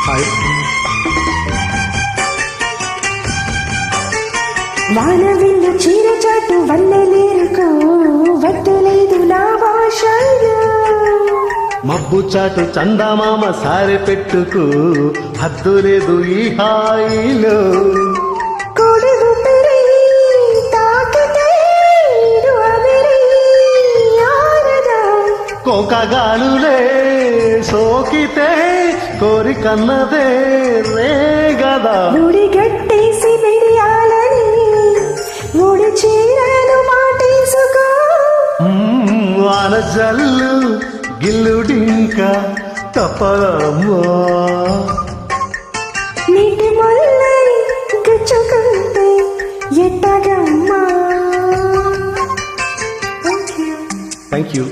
Hi. వానవిల్లు చీర చాటు వన్నెలేరుకో వద్దులేదు నా భాషలో. మబ్బు చాటు చందమామ సారె పెట్టుకు హద్దు లేదు ఈ హాయిలో. కొడుగు పెరి తాకితే ఇరు అదిరి ఆరదా. కోకగాలులే సోకితే కోరికన్నదే రేగదా. ముడి గట్టేసి మిడియాలని ముడి చీరను మాటేసుకో. వాన జల్లు గిల్లుడింకా తప్పదమ్మా. నీటి మల్లై గుచ్చుకుంటే ఎట్టగమ్మా. Thank you.